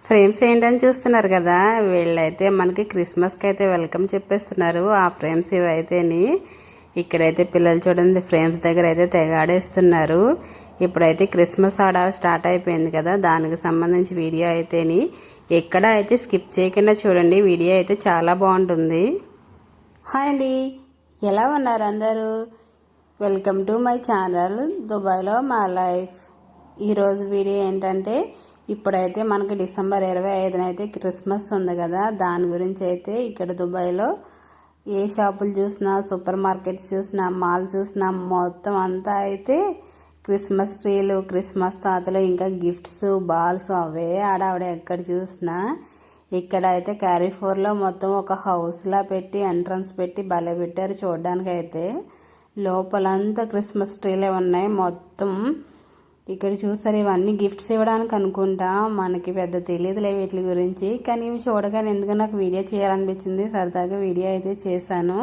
Frames ఏంటని చూస్తున్నారు కదా, వీళ్ళైతే మనకి క్రిస్మస్కి అయితే వెల్కమ్ చెప్పేస్తున్నారు. ఆ ఫ్రేమ్స్ ఇవైతేని ఇక్కడైతే పిల్లలు చూడండి ఫ్రేమ్స్ దగ్గర అయితే తెగాడేస్తున్నారు. ఇప్పుడైతే క్రిస్మస్ ఆడ స్టార్ట్ అయిపోయింది కదా, దానికి సంబంధించి వీడియో అయితేని ఎక్కడ అయితే స్కిప్ చేయకుండా చూడండి. వీడియో అయితే చాలా బాగుంటుంది. హాయ్ అండి, ఎలా ఉన్నారు అందరూ? వెల్కమ్ టు మై ఛానల్ దుబాయ్లో మా లైఫ్. ఈరోజు వీడియో ఏంటంటే, ఇప్పుడైతే మనకి డిసెంబర్ 25న అయితే క్రిస్మస్ ఉంది కదా, దాని గురించి అయితే ఇక్కడ దుబాయ్లో ఏ షాపులు చూసినా, సూపర్ మార్కెట్స్ చూసినా, మాల్ చూసినా మొత్తం అంతా అయితే క్రిస్మస్ ట్రీలు, క్రిస్మస్ తాతలు, ఇంకా గిఫ్ట్స్, బాల్స్ అవే ఆడావిడ ఎక్కడ చూసినా. ఇక్కడ అయితే క్యారీఫోర్లో మొత్తం ఒక హౌస్లా పెట్టి ఎంట్రన్స్ పెట్టి భలే పెట్టారు చూడడానికి. అయితే లోపలంతా క్రిస్మస్ ట్రీలే ఉన్నాయి మొత్తం. ఇక్కడ చూసారు, ఇవన్నీ గిఫ్ట్స్ ఇవ్వడానికి అనుకుంటా, మనకి పెద్ద తెలియదులే వీటి గురించి. కానీ ఇవి చూడగానే ఎందుకు నాకు వీడియో చేయాలనిపించింది, సరదాగా వీడియో అయితే చేశాను.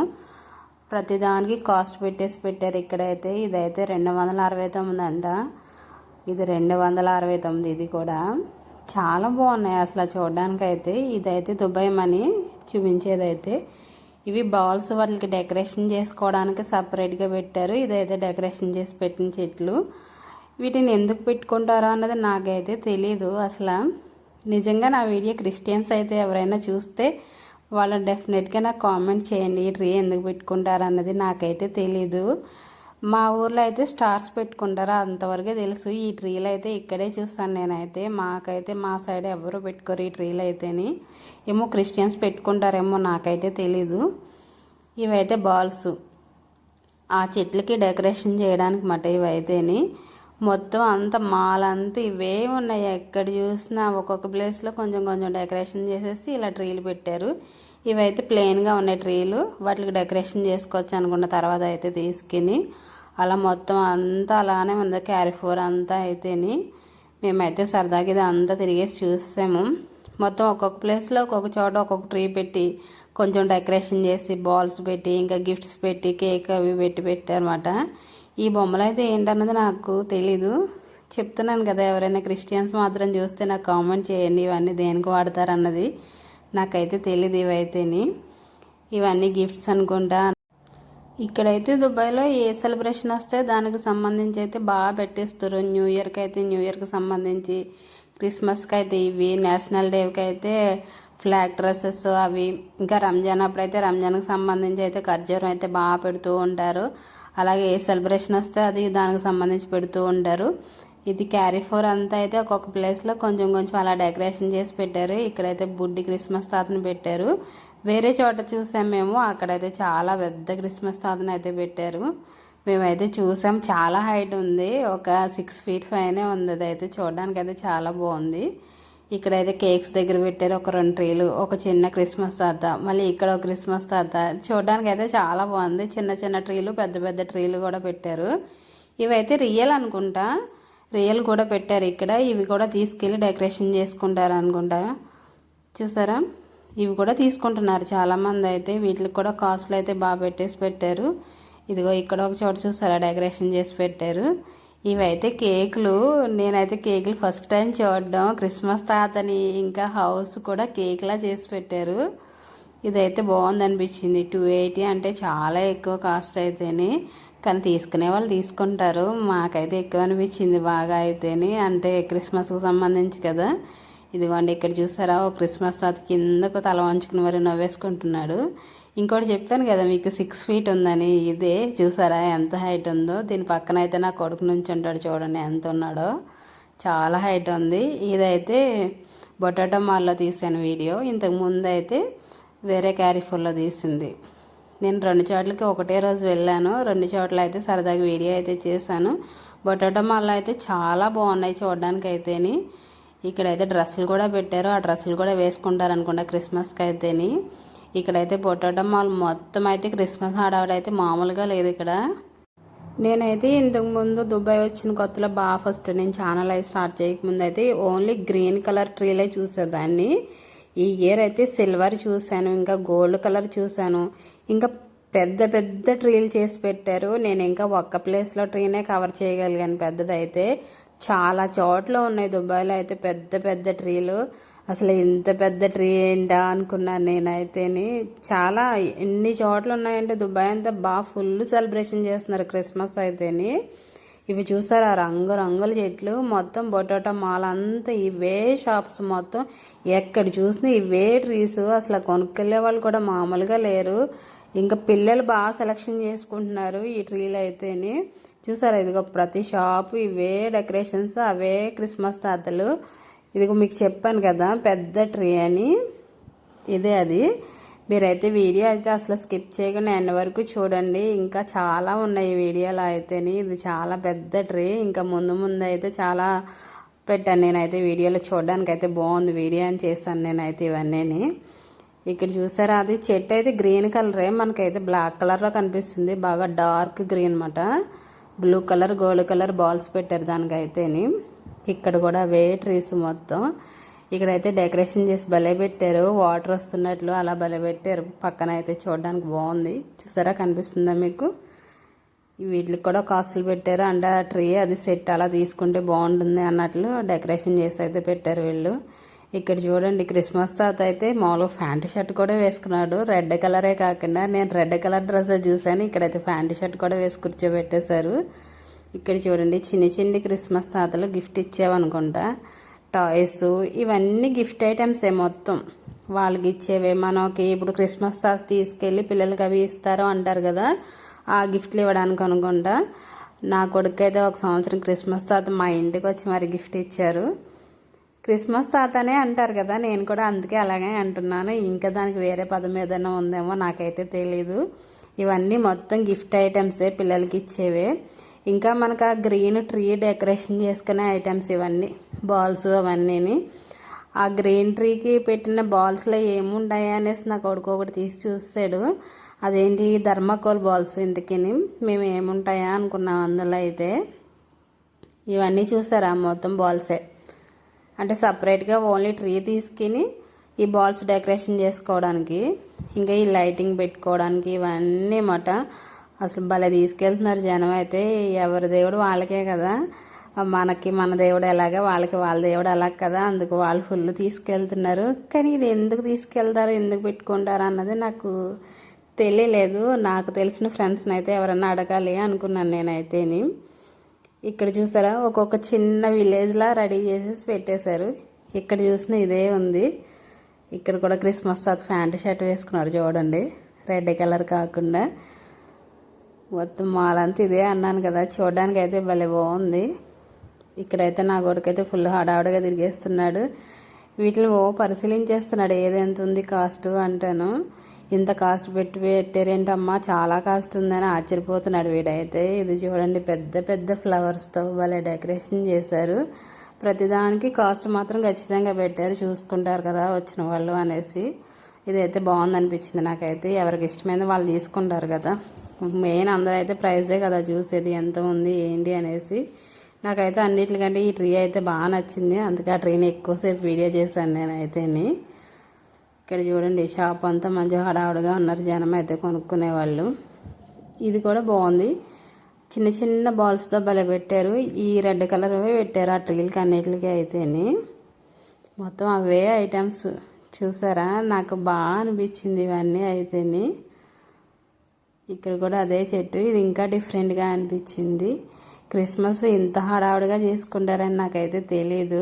ప్రతిదానికి కాస్ట్ పెట్టారు ఇక్కడైతే. ఇదైతే 269 అంట, ఇది 269. ఇది కూడా చాలా బాగున్నాయి అసలు చూడడానికి అయితే. ఇదైతే దుబాయ్ మనీ చూపించేదైతే. ఇవి బౌల్స్ వాటికి డెకరేషన్ చేసుకోవడానికి సపరేట్గా పెట్టారు. ఇదైతే డెకరేషన్ చేసి పెట్టిన చెట్లు. వీటిని ఎందుకు పెట్టుకుంటారో అన్నది నాకైతే తెలీదు అసలు. నిజంగా నా వీడియో క్రిస్టియన్స్ అయితే ఎవరైనా చూస్తే వాళ్ళు డెఫినెట్గా నాకు కామెంట్ చేయండి, ఈ ట్రీ ఎందుకు పెట్టుకుంటారు అన్నది నాకైతే తెలీదు. మా ఊర్లో అయితే స్టార్స్ పెట్టుకుంటారు, అంతవరకే తెలుసు. ఈ ట్రీలు అయితే ఇక్కడే చూస్తాను నేనైతే. మాకైతే మా సైడ్ ఎవరు పెట్టుకోరు ఈ ట్రీలు అయితేని. ఏమో క్రిస్టియన్స్ పెట్టుకుంటారేమో, నాకైతే తెలీదు. ఇవైతే బాల్స్ ఆ చెట్లకి డెకరేషన్ చేయడానికి మాట ఇవైతేని. మొత్తం అంత మాల్ అంతా ఇవే ఉన్నాయి, ఎక్కడ చూసినా ఒక్కొక్క ప్లేస్లో కొంచెం కొంచెం డెకరేషన్ చేసేసి ఇలా ట్రీలు పెట్టారు. ఇవైతే ప్లెయిన్గా ఉన్నాయి ట్రీలు, వాటికి డెకరేషన్ చేసుకోవచ్చు అనుకున్న తర్వాత అయితే తీసుకుని అలా మొత్తం అంతా అలానే ఉంది క్యారీఫోర్ అంతా అయితేని. మేమైతే సరదాగా ఇది అంతా తిరిగేసి చూసాము. మొత్తం ఒక్కొక్క ప్లేస్లో ఒక్కొక్క చోట ఒక్కొక్క ట్రీ పెట్టి కొంచెం డెకరేషన్ చేసి బాల్స్ పెట్టి ఇంకా గిఫ్ట్స్ పెట్టి కేక్ అవి పెట్టారన్నమాట. ఈ బొమ్మలు అయితే ఏంటన్నది నాకు తెలీదు, చెప్తున్నాను కదా. ఎవరైనా క్రిస్టియన్స్ మాత్రం చూస్తే నాకు కామెంట్ చేయండి, ఇవన్నీ దేనికి వాడతారన్నది నాకైతే తెలీదు. ఇవైతేని ఇవన్నీ గిఫ్ట్స్ అనుకుంటా. ఇక్కడైతే దుబాయ్లో ఏ సెలబ్రేషన్ వస్తే దానికి సంబంధించి అయితే బాగా పెట్టేస్తారు. న్యూ ఇయర్కి అయితే న్యూ ఇయర్కి సంబంధించి, క్రిస్మస్కి అయితే ఇవి, నేషనల్ డేకి అయితే ఫ్లాగ్ డ్రెస్సెస్ అవి, ఇంకా రంజాన్ అప్పుడైతే రంజాన్కి సంబంధించి అయితే ఖర్జూరం అయితే బాగా పెడుతూ ఉంటారు. అలాగే ఏ సెలబ్రేషన్ వస్తే అది దానికి సంబంధించి పెడుతూ ఉంటారు. ఇది క్యారీఫోర్ అంతా అయితే ఒక్కొక్క ప్లేస్లో కొంచెం కొంచెం అలా డెకరేషన్ చేసి పెట్టారు. ఇక్కడైతే బుడ్డి క్రిస్మస్ తాతను పెట్టారు. వేరే చోట చూసాం మేము, అక్కడైతే చాలా పెద్ద క్రిస్మస్ తాతను అయితే పెట్టారు. మేమైతే చూసాం, చాలా హైట్ ఉంది, ఒక 6 feet పైనే ఉంది. అదైతే చూడడానికి అయితే చాలా బాగుంది. ఇక్కడైతే కేక్స్ దగ్గర పెట్టారు ఒక 2 ట్రీలు, ఒక చిన్న క్రిస్మస్ తాత, మళ్ళీ ఇక్కడ ఒక క్రిస్మస్ తాత. చూడడానికి అయితే చాలా బాగుంది. చిన్న చిన్న ట్రీలు, పెద్ద పెద్ద ట్రీలు కూడా పెట్టారు. ఇవైతే రియల్ అనుకుంటా, రియల్ కూడా పెట్టారు ఇక్కడ. ఇవి కూడా తీసుకెళ్ళి డెకరేషన్ చేసుకుంటారు అనుకుంటా. చూసారా, ఇవి కూడా తీసుకుంటున్నారు చాలామంది అయితే. వీటికి కూడా కాస్ట్లు అయితే బాగా పెట్టారు. ఇదిగో ఇక్కడ ఒక చోట చూసారా డెకరేషన్ చేసి పెట్టారు. ఇవైతే కేకులు. నేనైతే కేకులు ఫస్ట్ టైం చూడడం. క్రిస్మస్ తాతని ఇంకా హౌస్ కూడా కేక్లా చేసి పెట్టారు. ఇదైతే బాగుంది అనిపించింది. 280 అంటే చాలా ఎక్కువ కాస్ట్ అయితేనే, కానీ తీసుకునే వాళ్ళు తీసుకుంటారు. మాకైతే ఎక్కువ అనిపించింది బాగా అయితేనే, అంటే క్రిస్మస్కి సంబంధించి కదా. ఇదిగోండి ఇక్కడ చూసారా, ఒక క్రిస్మస్ తాత కిందకు తల వంచుకుని మరి నవ్వేసుకుంటున్నాడు. ఇంకోటి చెప్పాను కదా మీకు 6 feet ఉందని, ఇదే చూసారా ఎంత హైట్ ఉందో. దీని పక్కన అయితే నా కొడుకు నుంచి ఉంటాడు, చూడండి ఎంత ఉన్నాడో, చాలా హైట్ ఉంది. ఇదైతే బొటాటో మాల్లో తీసాను వీడియో. ఇంతకు ముందు అయితే వేరే క్యారీఫోర్లో తీసింది. నేను 2 చోట్లకి ఒకటే రోజు వెళ్ళాను. 2 చోట్ల అయితే సరదాగా వీడియో అయితే చేశాను. బొటాటో మాల్లో అయితే చాలా బాగున్నాయి చూడడానికి అయితేని. ఇక్కడైతే డ్రెస్సులు కూడా పెట్టారు, ఆ డ్రెస్సులు కూడా వేసుకుంటారు అనుకుంటా క్రిస్మస్కి అయితేని. ఇక్కడైతే పొటాటో మాల్ మొత్తం అయితే క్రిస్మస్ హడావిడైతే మామూలుగా లేదు ఇక్కడ. నేనైతే ఇంతకుముందు దుబాయ్ వచ్చిన కొత్తలో బాగా ఫస్ట్ నేను ఛానల్ అయితే స్టార్ట్ చేయకముందు అయితే ఓన్లీ గ్రీన్ కలర్ ట్రీలే చూసేదాన్ని. ఈ ఇయర్ అయితే సిల్వర్ చూశాను, ఇంకా గోల్డ్ కలర్ చూశాను, ఇంకా పెద్ద పెద్ద ట్రీలు చేసి పెట్టారు. నేను ఇంకా ఒక్క ప్లేస్లో ట్రీనే కవర్ చేయగలిగాను. పెద్దదైతే చాలా చోట్ల ఉన్నాయి దుబాయ్లో అయితే పెద్ద పెద్ద ట్రీలు. అసలు ఇంత పెద్ద ట్రీ ఏంటా అనుకున్నాను నేనైతేని. చాలా ఎన్ని చోట్ల ఉన్నాయంటే దుబాయ్ అంతా బాగా ఫుల్ సెలబ్రేషన్ చేస్తున్నారు క్రిస్మస్ అయితేని. ఇవి చూసారా రంగురంగుల చెట్లు, మొత్తం బొటాటో మాల్ అంతా ఇవే షాప్స్, మొత్తం ఎక్కడ చూసినా ఇవే ట్రీస్. అసలు కొనుక్కెళ్ళే వాళ్ళు కూడా మామూలుగా లేరు. ఇంకా పిల్లలు బాగా సెలెక్షన్ చేసుకుంటున్నారు ఈ ట్రీలు అయితేని. చూసారా ఇదిగో ప్రతి షాపు ఇవే డెకరేషన్స్, అవే క్రిస్మస్ తాతలు. ఇదిగో మీకు చెప్పాను కదా పెద్ద ట్రీ అని, ఇదే అది. మీరైతే వీడియో అయితే అసలు స్కిప్ చేయకుండా ఎండ్ వరకు చూడండి. ఇంకా చాలా ఉన్నాయి ఈ వీడియోలో అయితేని. ఇది చాలా పెద్ద ట్రీ. ఇంకా ముందు ముందు అయితే చాలా పెట్టాను నేనైతే వీడియోలో. చూడడానికి అయితే బాగుంది వీడియో అని చేశాను నేనైతే ఇవన్నీ. ఇక్కడ చూసారా అది చెట్టు అయితే గ్రీన్ కలరే, మనకైతే బ్లాక్ కలర్లో కనిపిస్తుంది. బాగా డార్క్ గ్రీన్ అనమాట. Blue colour gold colour balls పెట్టారు దానికైతేని. ఇక్కడ కూడా అవే ట్రీస్ మొత్తం. ఇక్కడైతే డెకరేషన్ చేసి భలే పెట్టారు, వాటర్ వస్తున్నట్లు అలా భలే పెట్టారు. పక్కన అయితే చూడడానికి బాగుంది. చూసారా కనిపిస్తుందా మీకు? వీటికి కూడా కాస్టులు పెట్టారు. అంటే ఆ ట్రీ అది సెట్ అలా తీసుకుంటే బాగుంటుంది అన్నట్లు డెకరేషన్ చేసి అయితే పెట్టారు వీళ్ళు. ఇక్కడ చూడండి క్రిస్మస్ తాత అయితే మామూలుగా ప్యాంటు షర్ట్ కూడా వేసుకున్నాడు. రెడ్ కలరే కాకుండా నేను రెడ్ కలర్ డ్రెస్ చూశాను. ఇక్కడైతే ప్యాంటు షర్ట్ కూడా వేసి కూర్చోబెట్టేశారు. ఇక్కడ చూడండి చిన్ని చిన్ని క్రిస్మస్ తాతలు గిఫ్ట్ ఇచ్చేవనుకుంటా. టాయ్స్ ఇవన్నీ గిఫ్ట్ ఐటమ్సే మొత్తం. వాళ్ళకి ఇచ్చేవే. మనకి ఇప్పుడు క్రిస్మస్ తాత తీసుకెళ్ళి పిల్లలకి అవి ఇస్తారు అంటారు కదా, ఆ గిఫ్ట్లు ఇవ్వడానికి అనుకుంటా. నా కొడుకు అయితే ఒక సంవత్సరం క్రిస్మస్ తాత మా ఇంటికి వచ్చి మరి గిఫ్ట్ ఇచ్చారు. క్రిస్మస్ తాతనే అంటారు కదా, నేను కూడా అందుకే అలాగే అంటున్నాను. ఇంకా దానికి వేరే పదం ఏదైనా ఉందేమో నాకైతే తెలీదు. ఇవన్నీ మొత్తం గిఫ్ట్ ఐటమ్సే, పిల్లలకి ఇచ్చేవే. ఇంకా మనకు ఆ గ్రీన్ ట్రీ డెకరేషన్ చేసుకునే ఐటమ్స్ ఇవన్నీ, బాల్స్ అవన్నీ. ఆ గ్రీన్ ట్రీకి పెట్టిన బాల్స్లో ఏముంటాయి అనేసి నా కొడుకు ఒకటి తీసి చూసాడు. అదేంటి థర్మాకోల్ బాల్స్. ఇంతకీ మేము ఏముంటాయా అనుకున్నాం అందులో. అయితే ఇవన్నీ చూసారా మొత్తం బాల్సే. అంటే సపరేట్గా ఓన్లీ ట్రీ తీసుకుని ఈ బాల్స్ డెకరేషన్ చేసుకోవడానికి, ఇంకా ఈ లైటింగ్ పెట్టుకోవడానికి ఇవన్నీ మాట. అసలు భలే తీసుకెళ్తున్నారు జనం అయితే. ఎవరి దేవుడు వాళ్ళకే కదా, మనకి మన దేవుడు ఎలాగా వాళ్ళకి వాళ్ళ దేవుడు అలాగ కదా, అందుకు వాళ్ళు ఫుల్ తీసుకెళ్తున్నారు. కానీ ఇది ఎందుకు తీసుకెళ్తారు, ఎందుకు పెట్టుకుంటారు అన్నది నాకు తెలియలేదు. నాకు తెలిసిన ఫ్రెండ్స్ని అయితే ఎవరన్నా అడగాలి అనుకున్నాను నేనైతేని. ఇక్కడ చూసారా ఒక్కొక్క చిన్న విలేజ్లా రెడీ చేసేసి పెట్టేశారు. ఇక్కడ చూసిన ఇదే ఉంది. ఇక్కడ కూడా క్రిస్మస్ తాత ప్యాంటు షర్ట్ వేసుకున్నారు చూడండి, రెడ్ కలర్ కాకుండా. మొత్తం మాలంతా ఇదే అన్నాను కదా, చూడడానికి అయితే భలే బాగుంది. ఇక్కడైతే నా కొడుకైతే ఫుల్ హడావుడిగా తిరిగేస్తున్నాడు. వీటిని పరిశీలించేస్తున్నాడు ఏది ఎంత ఉంది కాస్ట్ అంటాను. ఇంత కాస్ట్ పెట్టారేంటమ్మా, చాలా కాస్ట్ ఉందని ఆశ్చర్యపోతున్నాడు వీడైతే. ఇది చూడండి పెద్ద పెద్ద ఫ్లవర్స్తో భలే డెకరేషన్ చేశారు. ప్రతిదానికి కాస్ట్ మాత్రం ఖచ్చితంగా పెట్టారు, చూసుకుంటారు కదా వచ్చిన వాళ్ళు అనేసి. ఇదైతే బాగుంది అనిపించింది నాకైతే. ఎవరికి ఇష్టమైంది వాళ్ళు తీసుకుంటారు కదా, మెయిన్ అందరూ అయితే ప్రైజే కదా చూసేది, ఎంత ఉంది ఏంటి అనేసి. నాకైతే అన్నిటికంటే ఈ ట్రీ అయితే బాగా నచ్చింది, అందుకే ఆ ట్రీని ఎక్కువసేపు వీడియో చేశాను నేనైతేని. ఇక్కడ చూడండి షాప్ అంతా మంచిగా హడావుడిగా ఉన్నారు జనం అయితే కొనుక్కునేవాళ్ళు. ఇది కూడా బాగుంది, చిన్న చిన్న బాల్స్తో భలే పెట్టారు. ఈ రెడ్ కలర్ పెట్టారు ఆ ట్రీలకి అన్నిటికి అయితేని. మొత్తం అవే ఐటమ్స్ చూసారా, నాకు బాగా అనిపించింది ఇవన్నీ అయితేని. ఇక్కడ కూడా అదే చెట్టు, ఇది ఇంకా డిఫరెంట్గా అనిపించింది. క్రిస్మస్ ఇంత హడావుడిగా చేసుకుంటారని నాకైతే తెలీదు.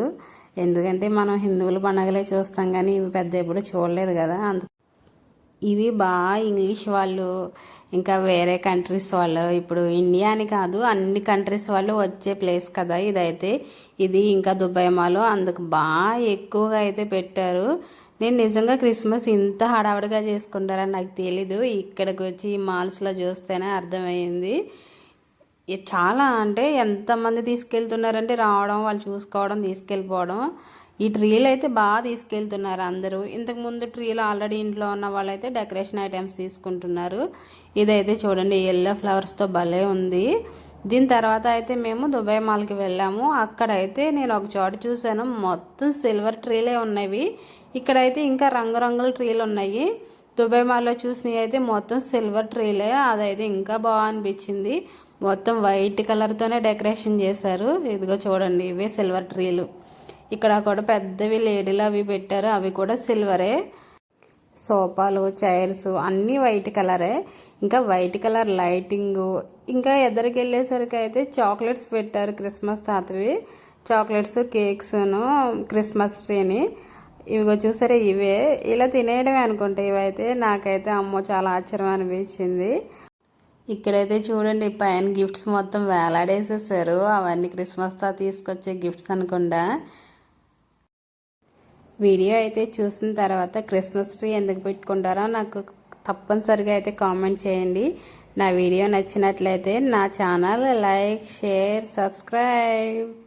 ఎందుకంటే మనం హిందువుల పండుగలే చూస్తాం కానీ ఇవి పెద్ద ఎప్పుడు చూడలేదు కదా. ఇవి బాగా ఇంగ్లీష్ వాళ్ళు ఇంకా వేరే కంట్రీస్ వాళ్ళు, ఇప్పుడు ఇండియా అని కాదు అన్ని కంట్రీస్ వాళ్ళు వచ్చే ప్లేస్ కదా ఇదైతే. ఇది ఇంకా దుబాయ్ మాల్, అందుకు బాగా ఎక్కువగా అయితే పెట్టారు. నేను నిజంగా క్రిస్మస్ ఇంత హడావుడిగా చేసుకుంటారని నాకు తెలీదు. ఇక్కడికి వచ్చి ఈ మాల్స్లో చూస్తేనే అర్థమైంది. చాలా అంటే ఎంతమంది తీసుకెళ్తున్నారంటే రావడం, వాళ్ళు చూసుకోవడం, తీసుకెళ్ళిపోవడం. ఈ ట్రీలు అయితే బాగా తీసుకెళ్తున్నారు అందరూ. ఇంతకుముందు ట్రీలు ఆల్రెడీ ఇంట్లో ఉన్న వాళ్ళైతే డెకరేషన్ ఐటమ్స్ తీసుకుంటున్నారు. ఇదైతే చూడండి ఎల్లో ఫ్లవర్స్తో భలే ఉంది. దీని తర్వాత అయితే మేము దుబాయ్ మాల్కి వెళ్ళాము. అక్కడైతే నేను ఒక చోట చూసాను, మొత్తం సిల్వర్ ట్రీలే ఉన్నవి. ఇక్కడైతే ఇంకా రంగురంగుల ట్రీలు ఉన్నాయి. దుబాయ్ మాల్లో చూసినవి అయితే మొత్తం సిల్వర్ ట్రీలే, అదైతే ఇంకా బాగా అనిపించింది. మొత్తం వైట్ కలర్తోనే డెకరేషన్ చేశారు. ఇదిగో చూడండి ఇవే సిల్వర్ ట్రీలు. ఇక్కడ కూడా పెద్దవి లేడీలు అవి పెట్టారు, అవి కూడా సిల్వరే. సోఫాలు, చైర్స్ అన్నీ వైట్ కలరే. ఇంకా వైట్ కలర్ లైటింగ్. ఇంకా ఎదురుకి వెళ్ళేసరికి అయితే చాక్లెట్స్ పెట్టారు, క్రిస్మస్ తాతవి చాక్లెట్స్, కేక్స్ను, క్రిస్మస్ ట్రీని. ఇవిగో చూసారా, ఇవే ఇలా తినేయడమే అనుకుంటా ఇవైతే. నాకైతే అమ్మో చాలా ఆశ్చర్యం అనిపించింది. ఇక్కడైతే చూడండి పైన గిఫ్ట్స్ మొత్తం వేలాడేసేసారు. అవన్నీ క్రిస్మస్ తాత తీసుకొచ్చే గిఫ్ట్స్ అనుకుండా. వీడియో అయితే చూసిన తర్వాత క్రిస్మస్ ట్రీ ఎందుకు పెట్టుకుంటారో నాకు తప్పనిసరిగా అయితే కామెంట్ చేయండి. నా వీడియో నచ్చినట్లయితే నా ఛానల్ లైక్, షేర్, సబ్స్క్రైబ్.